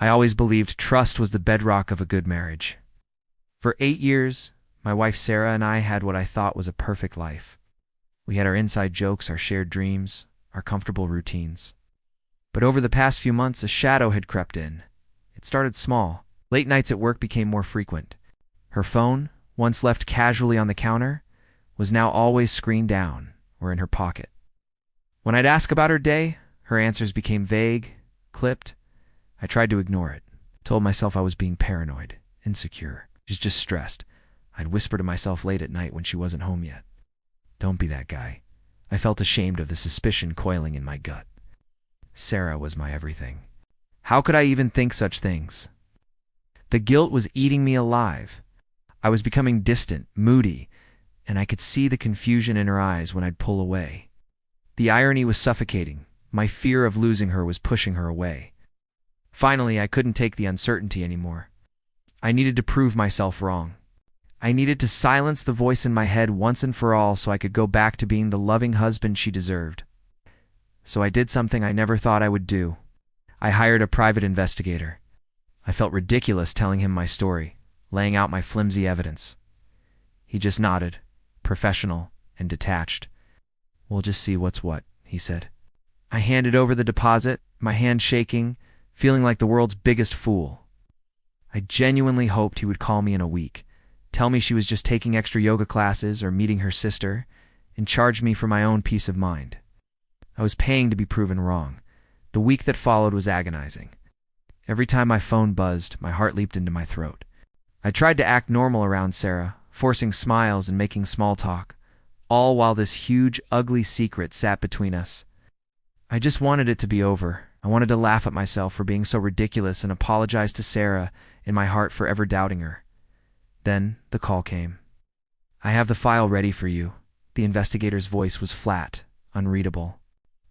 I always believed trust was the bedrock of a good marriage. For 8 years, my wife Sarah and I had what I thought was a perfect life. We had our inside jokes, our shared dreams, our comfortable routines. But over the past few months, a shadow had crept in. It started small. Late nights at work became more frequent. Her phone, once left casually on the counter, was now always screened down or in her pocket. When I'd ask about her day, her answers became vague, clipped. I tried to ignore it, told myself I was being paranoid, insecure, just stressed. I'd whisper to myself late at night when she wasn't home yet. Don't be that guy. I felt ashamed of the suspicion coiling in my gut. Sarah was my everything. How could I even think such things? The guilt was eating me alive. I was becoming distant, moody, and I could see the confusion in her eyes when I'd pull away. The irony was suffocating. My fear of losing her was pushing her away. Finally, I couldn't take the uncertainty anymore. I needed to prove myself wrong. I needed to silence the voice in my head once and for all so I could go back to being the loving husband she deserved. So I did something I never thought I would do. I hired a private investigator. I felt ridiculous telling him my story, laying out my flimsy evidence. He just nodded, professional and detached. "We'll just see what's what," he said. I handed over the deposit, my hand shaking, feeling like the world's biggest fool. I genuinely hoped he would call me in a week, tell me she was just taking extra yoga classes or meeting her sister, and charge me for my own peace of mind. I was paying to be proven wrong. The week that followed was agonizing. Every time my phone buzzed, my heart leaped into my throat. I tried to act normal around Sarah, forcing smiles and making small talk, all while this huge, ugly secret sat between us. I just wanted it to be over. I wanted to laugh at myself for being so ridiculous and apologize to Sarah in my heart for ever doubting her. Then the call came. "I have the file ready for you." The investigator's voice was flat, unreadable.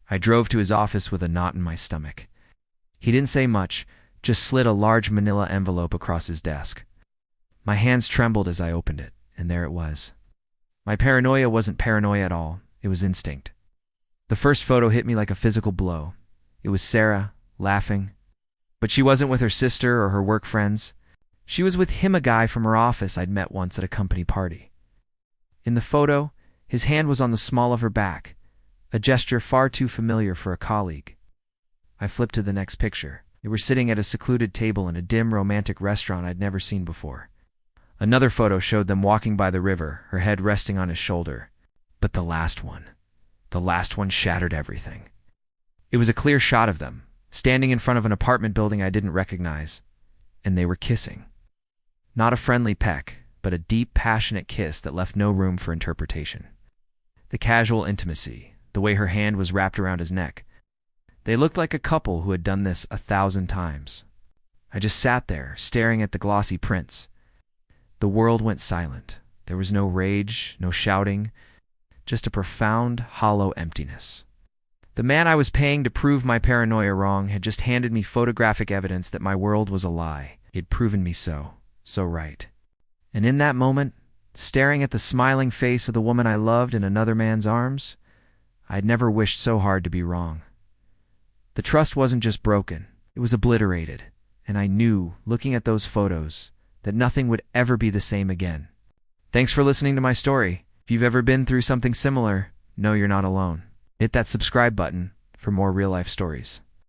I drove to his office with a knot in my stomach. He didn't say much, just slid a large manila envelope across his desk. My hands trembled as I opened it, and there it was. My paranoia wasn't paranoia at all. It was instinct. The first photo hit me like a physical blow. It was Sarah, laughing. But she wasn't with her sister or her work friends. She was with him, a guy from her office I'd met once at a company party. In the photo, his hand was on the small of her back, a gesture far too familiar for a colleague. I flipped to the next picture. They were sitting at a secluded table in a dim, romantic restaurant I'd never seen before. Another photo showed them walking by the river, her head resting on his shoulder. But the last one shattered everything. It was a clear shot of them, standing in front of an apartment building I didn't recognize, and they were kissing. Not a friendly peck, but a deep, passionate kiss that left no room for interpretation. The casual intimacy, the way her hand was wrapped around his neck. They looked like a couple who had done this 1,000 times. I just sat there, staring at the glossy prints. The world went silent. There was no rage, no shouting, just a profound, hollow emptiness. The man I was paying to prove my paranoia wrong had just handed me photographic evidence that my world was a lie. He had proven me so right. And in that moment, staring at the smiling face of the woman I loved in another man's arms, I'd never wished so hard to be wrong. The trust wasn't just broken, it was obliterated, and I knew, looking at those photos, that nothing would ever be the same again. Thanks for listening to my story. If you've ever been through something similar, know you're not alone. Hit that subscribe button for more real-life stories.